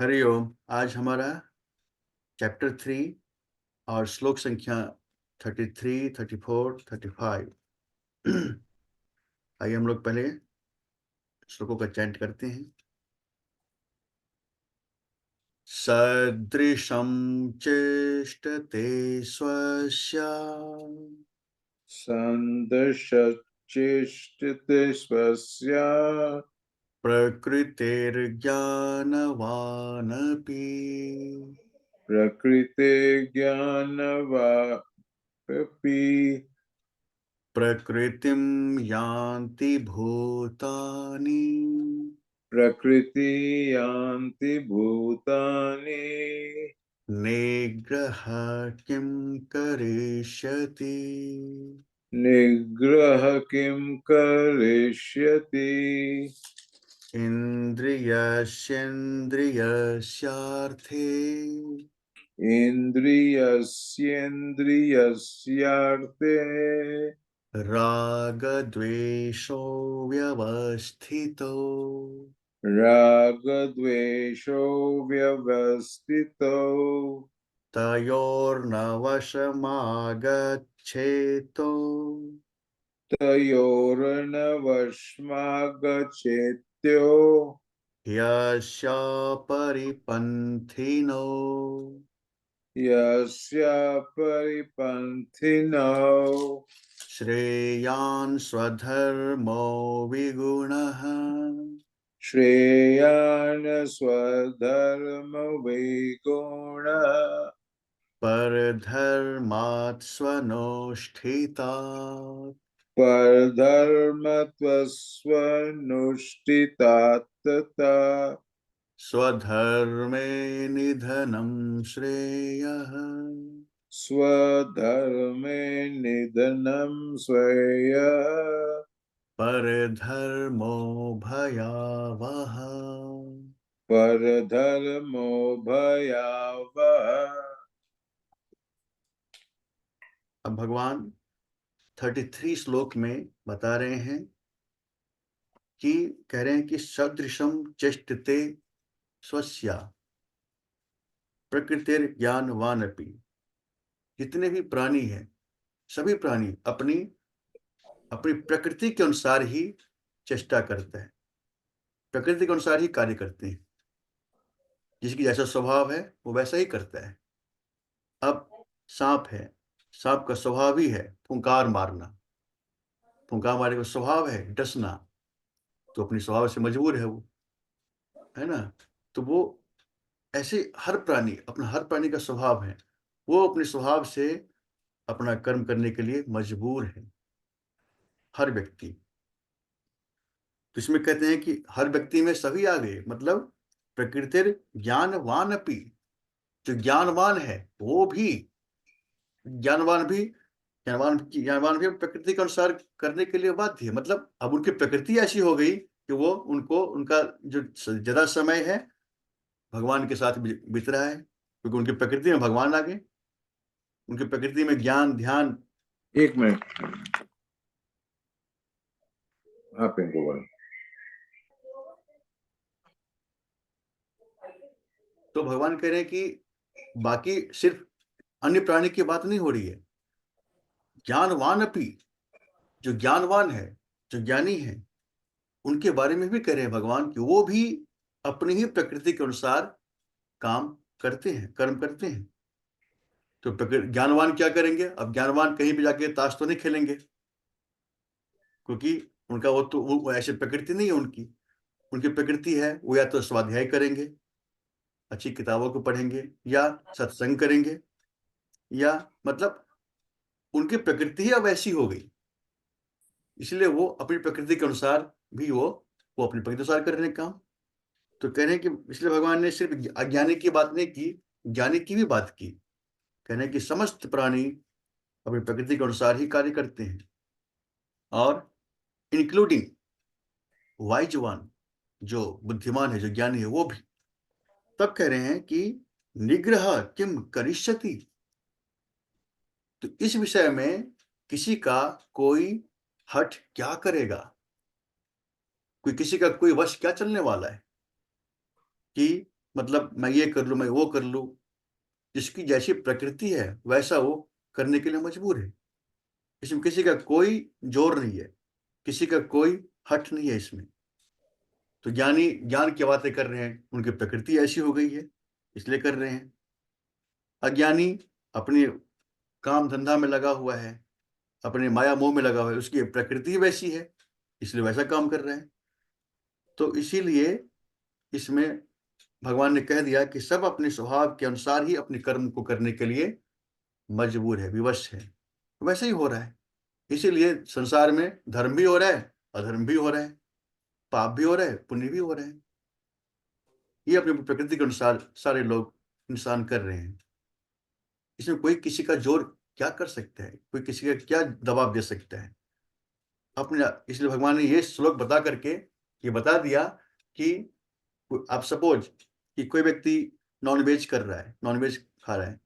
हरिओम। आज हमारा चैप्टर 3 और श्लोक संख्या 33, 34, 35। आइए हम लोग पहले श्लोकों का चैंट करते हैं। सदृशं चेष्टते स्वस्य सन्दर्शचेष्टते स्वस्य प्रकृतिर्ज्ञानवानपि प्रकृतिज्ञानवापि प्रकृतिं यान्ति भूतानि प्रकृति यान्ति भूतानि निग्रह किं करिष्यति। निग्रह किं करिष्यति। इन्द्रियस्येन्द्रियस्यार्थे इन्द्रियस्येन्द्रियस्यार्थे रागद्वेषौ व्यवस्थितौ रागद्वेषौ व्यवस्थितौ तयोर्नवशमागच्छेतो तयोर्नवशमागच्छेत्यो यस्य परिपन्थिनो यस्य परिपन्थिनौ श्रेयान् स्वधर्मो विगुणः श्रेयान् स्वधर्मविगुणः परधर्मात् स्वनुष्ठितात् परधर्मत्वस्वनुष्ठितात् स्वधर्मे निधनं श्रेयः स्वधर्मे निधनं श्रेयः परधर्मो भयावह। परधर्मो भयावह। अब भगवान 33 श्लोक में बता रहे हैं कि कह रहे हैं कि सदृशम चेष्टते स्वस्या प्रकृतिर ज्ञानवानपि। जितने भी प्राणी हैं, सभी प्राणी अपनी अपनी प्रकृति के अनुसार ही चेष्टा करते हैं, प्रकृति के अनुसार ही कार्य करते हैं। जिसकी जैसा स्वभाव है वो वैसा ही करता है। अब सांप है, सांप का स्वभाव ही है फुंकार मारना, फुंकार मारने का स्वभाव है डसना, तो अपनी स्वभाव से मजबूर है वो, है ना। तो वो ऐसे हर प्राणी का स्वभाव है, वो अपने स्वभाव से अपना कर्म करने के लिए मजबूर है, हर व्यक्ति। तो इसमें कहते हैं कि हर व्यक्ति में सभी आ गए, मतलब प्रकृतिर ज्ञानवान अपि, जो ज्ञानवान है वो भी, ज्ञानवान भी ज्ञानवान भी प्रकृति के अनुसार करने के लिए बाध्य है। मतलब अब उनकी प्रकृति ऐसी हो गई कि वो उनको उनका जो ज्यादा समय है भगवान के साथ बीत रहा है, क्योंकि उनकी प्रकृति में भगवान आ गए, उनकी प्रकृति में ज्ञान ध्यान। एक मिनट, आप इनको बोलो। तो भगवान कह रहे हैं कि बाकी सिर्फ अन्य प्राणी की बात नहीं हो रही है, ज्ञानवान अपी, जो ज्ञानवान है, जो ज्ञानी है, उनके बारे में भी कह रहे हैं भगवान कि वो भी अपनी ही प्रकृति के अनुसार काम करते हैं, कर्म करते हैं। तो ज्ञानवान क्या करेंगे? अब ज्ञानवान कहीं भी जाके ताश तो नहीं खेलेंगे, क्योंकि उनका वो ऐसी प्रकृति नहीं है उनकी। उनकी प्रकृति है वो या तो स्वाध्याय करेंगे, अच्छी किताबों को पढ़ेंगे, या सत्संग करेंगे, या मतलब उनकी प्रकृति ही अब ऐसी हो गई, इसलिए वो अपनी प्रकृति के अनुसार भी वो अपनी प्रकृति के अनुसार कर रहे हैं काम। तो कह रहे हैं कि इसलिए भगवान ने सिर्फ अज्ञानी की बात नहीं की, ज्ञानी की भी बात की। कह रहे हैं कि समस्त प्राणी अपनी प्रकृति के अनुसार ही कार्य करते हैं, और इंक्लूडिंग वाइज वन, जो बुद्धिमान है, जो ज्ञानी है, वो भी। तब कह रहे हैं कि निग्रह किम करिष्यति, तो इस विषय में किसी का कोई हठ क्या करेगा, कोई किसी का कोई वश क्या चलने वाला है कि मतलब मैं ये कर लूँ, मैं वो कर लूँ, जिसकी जैसी प्रकृति है वैसा वो करने के लिए मजबूर है। इसमें किसी का कोई जोर नहीं है, किसी का कोई हट नहीं है इसमें। तो ज्ञानी ज्ञान की बातें कर रहे हैं, उनकी प्रकृति ऐसी हो गई है इसलिए कर रहे हैं। अज्ञानी अपने काम धंधा में लगा हुआ है, अपने माया मोह में लगा हुआ है, उसकी प्रकृति वैसी है इसलिए वैसा काम कर रहे हैं। तो इसीलिए इसमें भगवान ने कह दिया कि सब अपने स्वभाव के अनुसार ही अपने कर्म को करने के लिए मजबूर है, विवश है। वैसे ही हो रहा है। इसीलिए संसार में धर्म भी हो रहा है, अधर्म भी हो रहा है, पाप भी हो रहा है, पुण्य भी हो रहा है। ये अपनी प्रकृति के अनुसार सारे लोग इंसान कर रहे हैं। इसमें कोई किसी का जोर क्या कर सकता है, कोई किसी का क्या दबाव दे सकता है अपने। इसलिए भगवान ने ये श्लोक बता करके ये बता दिया कि आप सपोज कि कोई व्यक्ति नॉनवेज कर रहा है, नॉनवेज खा रहा है,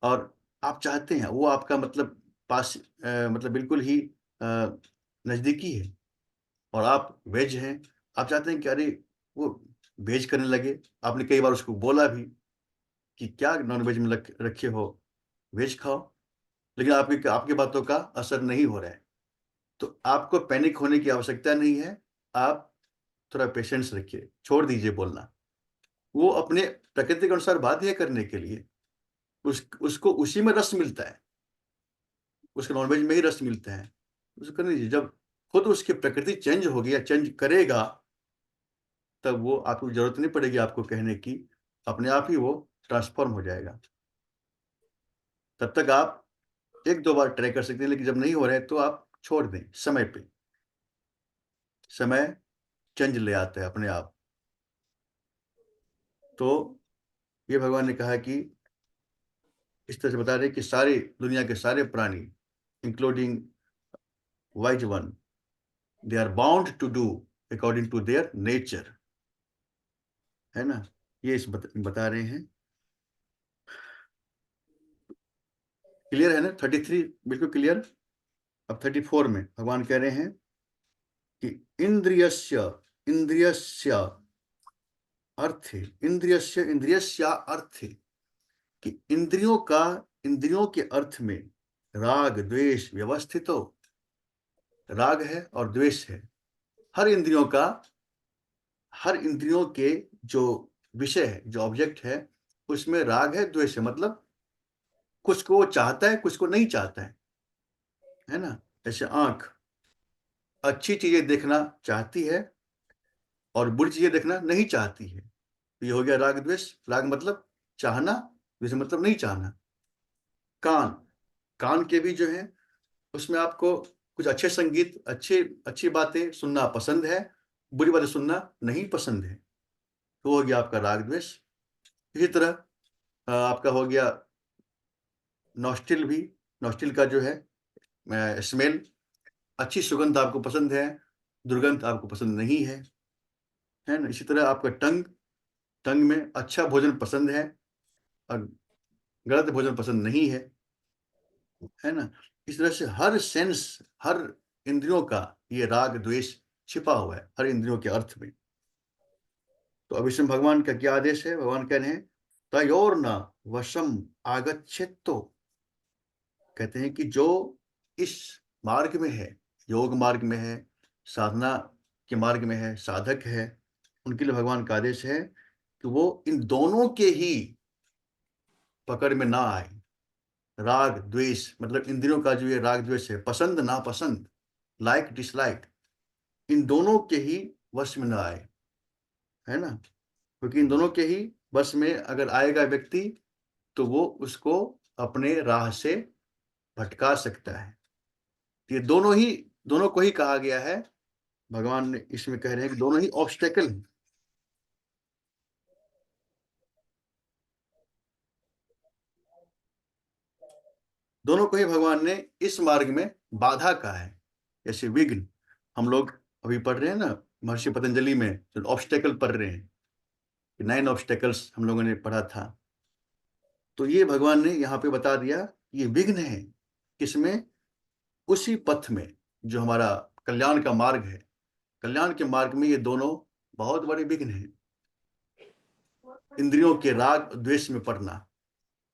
और आप चाहते हैं वो आपका मतलब पास मतलब बिल्कुल ही नजदीकी है, और आप वेज हैं। आप चाहते हैं कि अरे वो वेज करने लगे। आपने कई बार उसको बोला भी कि क्या नॉनवेज में रखे हो, वेज खाओ, लेकिन आपकी आपकी बातों का असर नहीं हो रहा है। तो आपको पैनिक होने की आवश्यकता नहीं है। आप थोड़ा पेशेंस रखिए, छोड़ दीजिए बोलना। वो अपने प्रकृति के अनुसार बाध्य है करने के लिए। उसको उसी में रस मिलता है, उसको नॉनवेज में ही रस मिलता है, उसको करने दीजिए। जब खुद उसकी प्रकृति चेंज होगी या चेंज करेगा, तब वो आपको जरूरत नहीं पड़ेगी आपको कहने की, अपने आप ही वो ट्रांसफॉर्म हो जाएगा। तब तक आप एक दो बार ट्राई कर सकते हैं, लेकिन जब नहीं हो रहा है तो आप छोड़ दें। समय पे समय चेंज ले आता है अपने आप। तो ये भगवान ने कहा कि इस तरह से बता रहे कि सारे दुनिया के सारे प्राणी, including wise one, they are bound to do according to their nature, है ना। ये बता रहे हैं। क्लियर है ना? 33 बिल्कुल क्लियर। अब 34 में भगवान कह रहे हैं कि इंद्रियस्य इंद्रियस्य अर्थे, इंद्रियस्य इंद्रियस्या अर्थे, कि इंद्रियों के अर्थ में राग द्वेष व्यवस्थित हो। राग है और द्वेष है। हर इंद्रियों का, हर इंद्रियों के जो विषय है, जो ऑब्जेक्ट है, उसमें राग है द्वेष है। मतलब कुछ को वो चाहता है, कुछ को नहीं चाहता है ना। जैसे आंख अच्छी चीजें देखना चाहती है और बुरी चीजें देखना नहीं चाहती है। तो ये हो गया राग द्वेष। राग मतलब चाहना, द्वेष मतलब नहीं चाहना। कान, कान के भी जो है उसमें आपको कुछ अच्छे संगीत, अच्छे अच्छी बातें सुनना पसंद है, बुरी बातें सुनना नहीं पसंद है। तो हो गया आपका राग द्वेष। इसी तरह आपका हो गया नॉस्टिल भी। नॉस्टिल का जो है स्मेल, अच्छी सुगंध आपको पसंद है, दुर्गंध आपको पसंद नहीं है ना। इसी तरह आपका टंग, टंग में अच्छा भोजन पसंद है और गलत भोजन पसंद नहीं है ना। इस तरह से हर सेंस, हर इंद्रियों का ये राग द्वेष छिपा हुआ है हर इंद्रियों के अर्थ में। तो अब इसमें भगवान का क्या आदेश है? भगवान कह रहे हैं तयोर न वशम आगच्छेत। तो कहते हैं कि जो इस मार्ग में है, योग मार्ग में है, साधना के मार्ग में है, साधक है, उनके लिए भगवान का आदेश है कि वो इन दोनों के ही पकड़ में ना आए। राग द्वेष मतलब इंद्रियों का जो ये राग द्वेष है, पसंद नापसंद, लाइक डिसलाइक, इन दोनों के ही वश में ना आए, है ना। क्योंकि इन दोनों के ही वश में अगर आएगा व्यक्ति, तो वो उसको अपने राह से भटका सकता है। ये दोनों को ही कहा गया है। भगवान ने इसमें कह रहे हैं कि दोनों ही ऑब्स्टेकल हैं। दोनों को ही भगवान ने इस मार्ग में बाधा कहा है। जैसे विघ्न हम लोग अभी पढ़ रहे हैं ना, महर्षि पतंजलि में जो ऑब्स्टेकल पढ़ रहे हैं, 9 ऑब्स्टेकल्स हम लोगों ने पढ़ा था। तो ये भगवान ने यहाँ पे बता दिया ये विघ्न है किसमें? उसी पथ में जो हमारा कल्याण का मार्ग है। कल्याण के मार्ग में ये दोनों बहुत बड़े विघ्न हैं। इंद्रियों के राग द्वेष में पड़ना,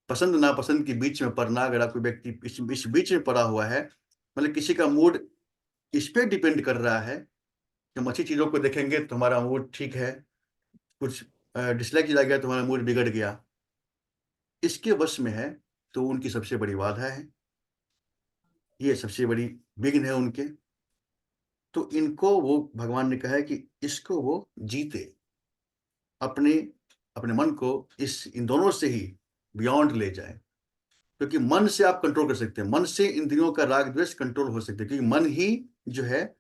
पसंद नापसंद के बीच में पड़ना। अगर आप कोई व्यक्ति इस बीच में पड़ा हुआ है, मतलब किसी का मूड इस पे डिपेंड कर रहा है कि हम अच्छी चीजों को देखेंगे तो हमारा मूड ठीक है, कुछ डिसलाइक चला गया तो हमारा मूड बिगड़ गया, इसके वश में है, तो उनकी सबसे बड़ी बाधा है, ये सबसे बड़ी विघ्न है उनके। तो इनको वो भगवान ने कहा है कि इसको वो जीते, अपने अपने मन को इन दोनों से ही बियॉन्ड ले जाए। क्योंकि मन से आप कंट्रोल कर सकते हैं, मन से इंद्रियों का राग द्वेष कंट्रोल हो सकते हैं, क्योंकि मन ही जो है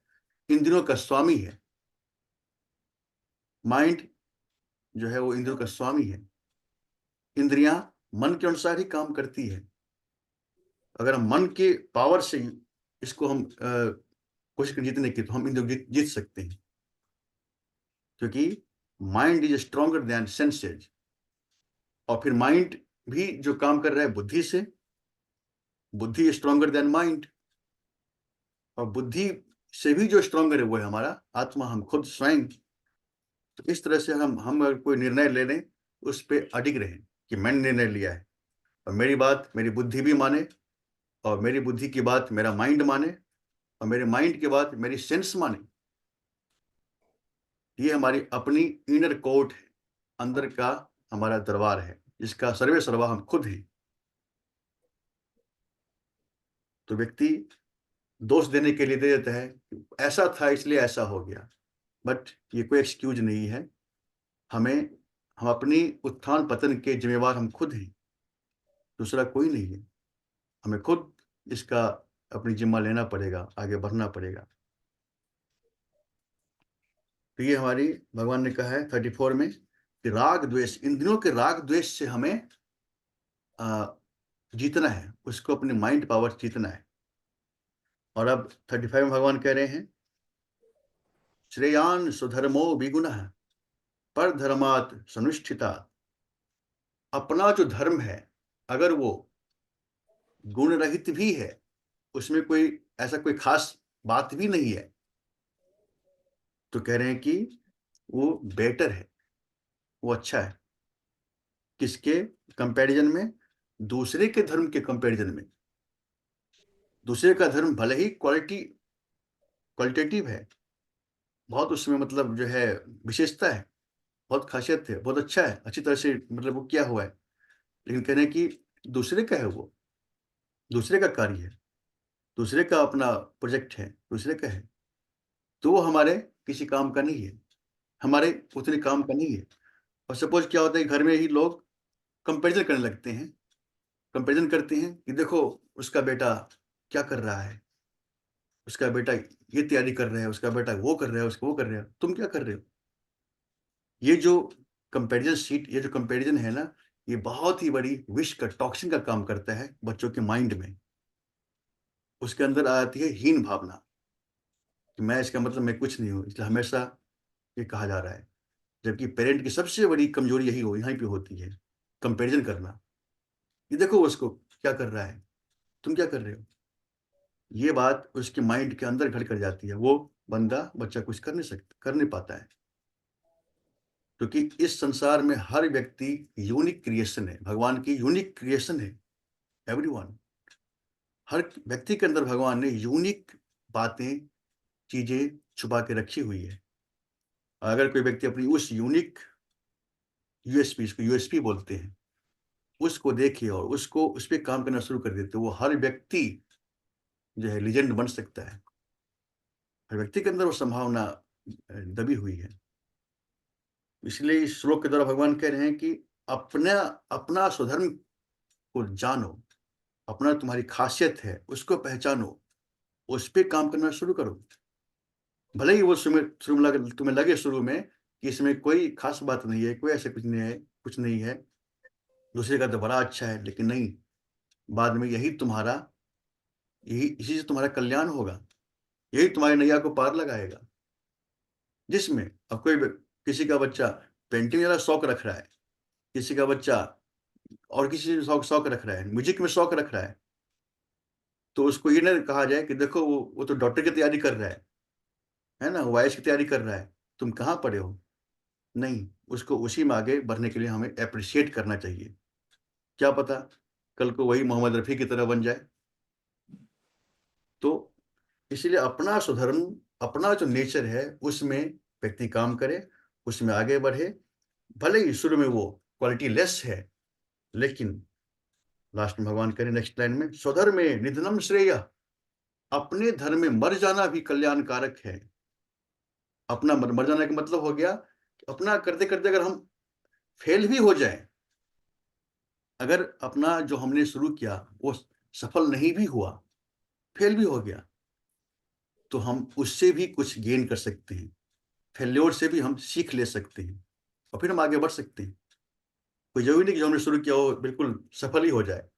इंद्रियों का स्वामी है। माइंड जो है वो इंद्रियों का स्वामी है। इंद्रियां मन के अनुसार ही काम करती है। अगर हम मन के पावर से इसको हम कोशिश करें जीतने की, तो हम इंद्रियों जीत सकते हैं, क्योंकि mind is stronger than senses. और फिर माइंड भी जो काम कर रहा है बुद्धि से, बुद्धि स्ट्रॉन्गर देन माइंड। और बुद्धि से भी जो स्ट्रॉन्गर है वो है हमारा आत्मा, हम खुद स्वयं। तो इस तरह से हम अगर कोई निर्णय ले लें, उस पर अडिग रहें कि मैंने निर्णय लिया है, और मेरी बात मेरी बुद्धि भी माने, और मेरी बुद्धि की बात मेरा माइंड माने, और मेरे माइंड की बात मेरी सेंस माने। ये हमारी अपनी इनर कोर्ट है, अंदर का हमारा दरबार है, जिसका सर्वे सर्वा हम खुद हैं। तो व्यक्ति दोष देने के लिए दे देता है, ऐसा था इसलिए ऐसा हो गया, बट ये कोई एक्सक्यूज नहीं है। हमें हम अपनी उत्थान पतन के जिम्मेवार हम खुद हैं, दूसरा कोई नहीं है। हमें खुद इसका अपनी जिम्मा लेना पड़ेगा, आगे बढ़ना पड़ेगा। तो ये हमारी भगवान ने कहा है 34 में कि राग द्वेष, इंद्रियों के राग द्वेष से हमें जीतना है, उसको अपने माइंड पावर जीतना है। और अब 35 में भगवान कह रहे हैं, श्रेयान सुधर्मो विगुणः पर धर्मात् सनुष्ठिता। अपना जो धर्म है, अगर वो गुण रहित भी है, उसमें कोई ऐसा कोई खास बात भी नहीं है, तो कह रहे हैं कि वो बेटर है, वो अच्छा है। किसके कंपैरिजन में? दूसरे के धर्म के कंपैरिजन में। दूसरे का धर्म भले ही क्वालिटेटिव है, बहुत उसमें मतलब जो है विशेषता है, बहुत खासियत है, बहुत अच्छा है, अच्छी तरह से मतलब वो किया हुआ है, लेकिन कहने की दूसरे का है, वो दूसरे का कार्य है, दूसरे का अपना प्रोजेक्ट है, दूसरे का है, तो वो हमारे किसी काम का नहीं है, हमारे उतने काम का नहीं है। और सपोज क्या होता है, घर में ही लोग कंपेरिजन करने लगते हैं, कंपेरिजन करते हैं कि देखो उसका बेटा क्या कर रहा है, उसका बेटा ये तैयारी कर रहा है, उसका बेटा वो कर रहा है, उसको वो कर रहा है, तुम क्या कर रहे हो। ये जो कंपैरिजन शीट, ये जो कंपैरिजन है ना, ये बहुत ही बड़ी विष का, टॉक्सिन का काम करता है बच्चों के माइंड में। उसके अंदर आ जाती है हीन भावना कि मैं, इसका मतलब मैं कुछ नहीं हूँ, इसलिए हमेशा ये कहा जा रहा है। जबकि पेरेंट की सबसे बड़ी कमजोरी यही हो, यहीं पे होती है, कंपैरिजन करना। ये देखो उसको क्या कर रहा है, तुम क्या कर रहे हो। ये बात उसके माइंड के अंदर घर कर जाती है, वो बंदा बच्चा कुछ कर नहीं सकता, कर नहीं पाता है। क्योंकि इस संसार में हर व्यक्ति यूनिक क्रिएशन है, भगवान की यूनिक क्रिएशन है। एवरीवन, हर व्यक्ति के अंदर भगवान ने यूनिक बातें, चीजें छुपा के रखी हुई है। अगर कोई व्यक्ति अपनी उस यूनिक यूएसपी, इसको यूएसपी बोलते हैं, उसको देखे और उसको उस पर काम करना शुरू कर देते, वो हर व्यक्ति जो है लीजेंड बन सकता है। हर व्यक्ति के अंदर वो संभावना दबी हुई है। इसलिए इस श्लोक के द्वारा भगवान कह रहे हैं कि अपना अपना स्वधर्म को जानो, अपना तुम्हारी खासियत है उसको पहचानो, उस पर काम करना शुरू करो। भले ही वो तुम्हें लगे शुरू में कि इसमें कोई खास बात नहीं है, कोई ऐसे कुछ नहीं है, कुछ नहीं है, दूसरे का तो बड़ा अच्छा है, लेकिन नहीं, बाद में यही इसी से तुम्हारा कल्याण होगा, यही तुम्हारी नैया को पार लगाएगा। जिसमें अब किसी का बच्चा पेंटिंग ज्यादा शौक रख रहा है, किसी का बच्चा और किसी चीज शौक शौक रख रहा है, म्यूजिक में शौक रख रहा है, तो उसको ये ना कहा जाए कि देखो वो तो डॉक्टर की तैयारी कर रहा है ना, वो आईएएस की तैयारी कर रहा है, तुम कहाँ पढ़े हो। नहीं, उसको उसी में आगे बढ़ने के लिए हमें अप्रिशिएट करना चाहिए। क्या पता कल को वही मोहम्मद रफ़ी की तरह बन जाए। तो इसीलिए अपना सुधर्म, अपना जो नेचर है उसमें व्यक्ति काम करे, उसमें आगे बढ़े। भले ही शुरू में वो क्वालिटी लेस है, लेकिन लास्ट में भगवान कह रहे नेक्स्ट लाइन में, स्वधर्मे निधनम श्रेय, अपने धर्म में मर जाना भी कल्याणकारक है। अपना मर जाना का मतलब हो गया कि अपना करते करते अगर हम फेल भी हो जाए, अगर अपना जो हमने शुरू किया वो सफल नहीं भी हुआ, फेल भी हो गया, तो हम उससे भी कुछ गेन कर सकते हैं। फेल्योर से भी हम सीख ले सकते हैं और फिर हम आगे बढ़ सकते हैं। कोई जरूरी नहीं कि जो हमने शुरू किया वो बिल्कुल सफल ही हो जाए।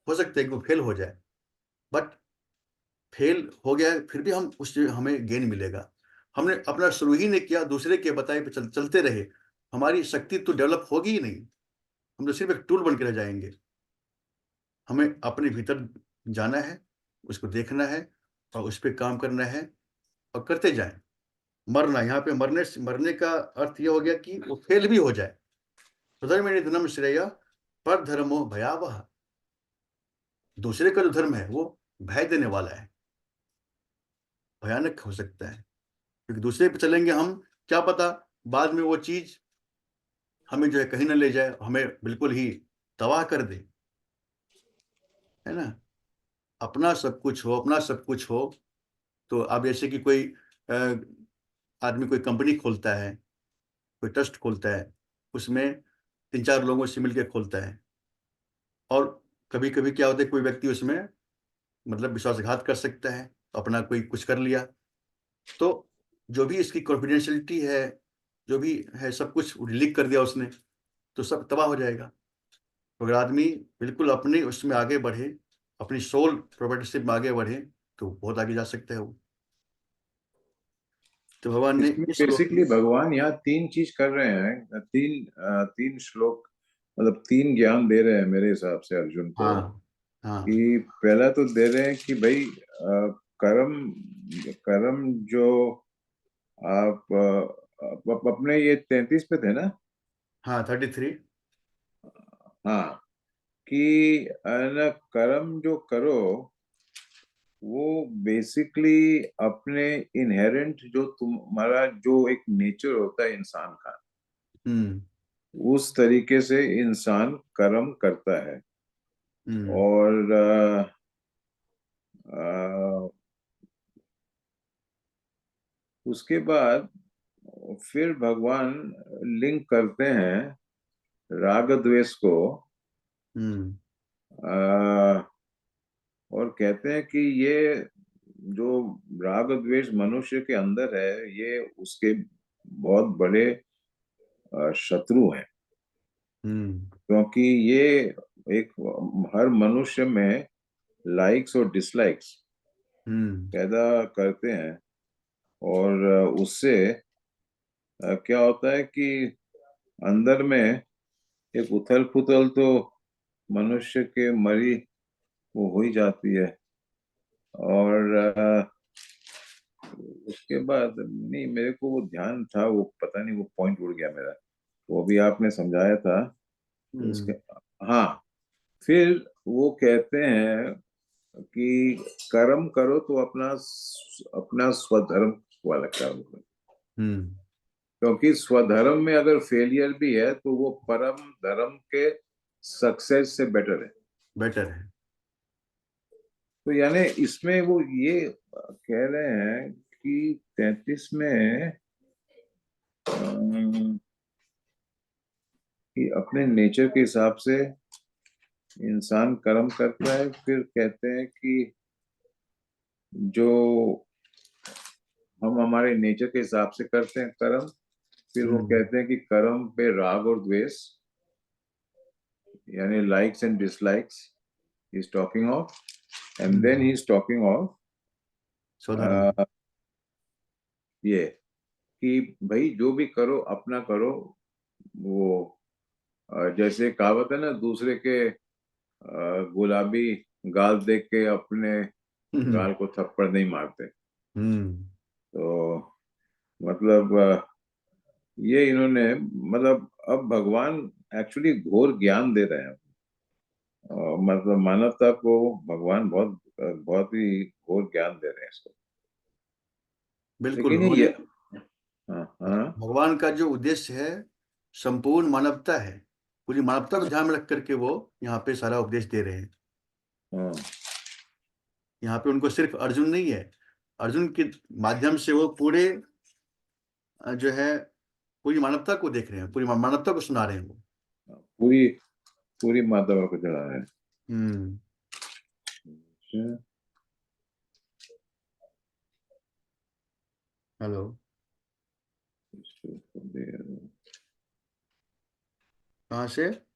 हो सकता है कि वो फेल हो जाए, बट फेल हो गया है, फिर भी हम उससे हमें गेन मिलेगा। हमने अपना शुरू ही नहीं किया, दूसरे के बताए पे चलते रहे, हमारी शक्ति तो डेवलप होगी ही नहीं। हम तो सिर्फ एक टूल बन के रह जाएंगे। हमें अपने भीतर जाना है, उसको देखना है और उस पर काम करना है और करते जाएं। मरना, यहाँ पे मरने का अर्थ यह हो गया कि वो फेल भी हो जाए। स्वधर्म निधनम श्रेय पर धर्मो भयावह, दूसरे का जो धर्म है वो भय देने वाला है, भयानक हो सकता है। क्योंकि दूसरे पे चलेंगे हम, क्या पता बाद में वो चीज हमें जो है कहीं ना ले जाए, हमें बिल्कुल ही तबाह कर दे, है ना। अपना सब कुछ हो, अपना सब कुछ हो। तो अब जैसे कि कोई अ, आदमी कोई कंपनी खोलता है, कोई ट्रस्ट खोलता है, उसमें 3-4 लोगों से मिलकर खोलता है, और कभी कभी क्या होता है कोई व्यक्ति उसमें मतलब विश्वासघात कर सकता है, अपना कोई कुछ कर लिया, तो जो भी इसकी कॉन्फिडेंशियलिटी है, जो भी है सब कुछ लीक कर दिया उसने, तो सब तबाह हो जाएगा। तो अगर आदमी बिल्कुल अपने उसमें आगे बढ़े, अपनी सोल प्रोप्राइटरशिप में आगे बढ़े, तो बहुत आगे जा सकता है वो। तो भगवान ने इसमें इस श्लोक बेसिकली में, भगवान यहाँ तीन चीज कर रहे हैं, तीन श्लोक, मतलब तीन ज्ञान दे रहे हैं मेरे हिसाब से अर्जुन को। हाँ हाँ, कि पहला तो दे रहे हैं कि भाई कर्म, कर्म जो आप अपने ये 33 पे थे ना। हाँ 33। हाँ, कि न कर्म जो करो वो बेसिकली अपने इनहेरेंट जो तुम्हारा जो एक नेचर होता है इंसान का, हम्म उस तरीके से इंसान कर्म करता है। हम्म और अ, उसके बाद फिर भगवान लिंक करते हैं राग द्वेष को, हम्म अ, और कहते हैं कि ये जो राग द्वेष मनुष्य के अंदर है, ये उसके बहुत बड़े शत्रु हैं। हम्म क्योंकि ये एक, हर मनुष्य में लाइक्स और डिसलाइक्स हम्म पैदा करते हैं। और उससे क्या होता है कि अंदर में एक उथल पुथल तो मनुष्य के मरी वो हो ही जाती है। और उसके बाद नहीं, मेरे को वो ध्यान था, वो पता नहीं वो पॉइंट उड़ गया मेरा, वो भी आपने समझाया था उसके। हम्म हाँ, फिर वो कहते हैं कि कर्म करो तो अपना अपना स्वधर्म वाला कर्म करो। हम्म क्योंकि स्वधर्म में अगर फेलियर भी है तो वो परम धर्म के सक्सेस से बेटर है। बेटर है। तो यानी इसमें वो ये कह रहे हैं कि 33 में कि अपने नेचर के हिसाब से इंसान कर्म करता है। फिर कहते हैं कि जो हम हमारे नेचर के हिसाब से करते हैं कर्म, फिर वो हम्म कहते हैं कि कर्म पे राग और द्वेष, यानी likes and dislikes is talking of. And then he hmm is talking of स्वधर्म। ये कि भाई जो भी करो अपना करो। वो जैसे कहावत है ना, दूसरे के गुलाबी गाल देख के अपने हम्म गाल को थप्पड़ नहीं मारते। हम्म तो मतलब ये इन्होंने मतलब अब भगवान एक्चुअली घोर ज्ञान दे रहे हैं। मतलब मानवता को भगवान बहुत बहुत ही घोर ज्ञान दे रहे हैं इसको। बिल्कुल लेकिन ये होने हाँ हाँ भगवान का जो उद्देश्य है संपूर्ण मानवता है, पूरी मानवता को ध्यान में रख करके वो यहाँ पे सारा उपदेश दे रहे हैं। हाँ यहाँ पे उनको सिर्फ अर्जुन नहीं है, अर्जुन के माध्यम से वो पूरे जो है पूरी मानवता को देख रहे हैं, पूरी मानवता को सुना रहे हैं वो। पूरी पूरी माता को चढ़ा है। हम्म। अच्छा, हेलो। इसको दे- कहाँ से?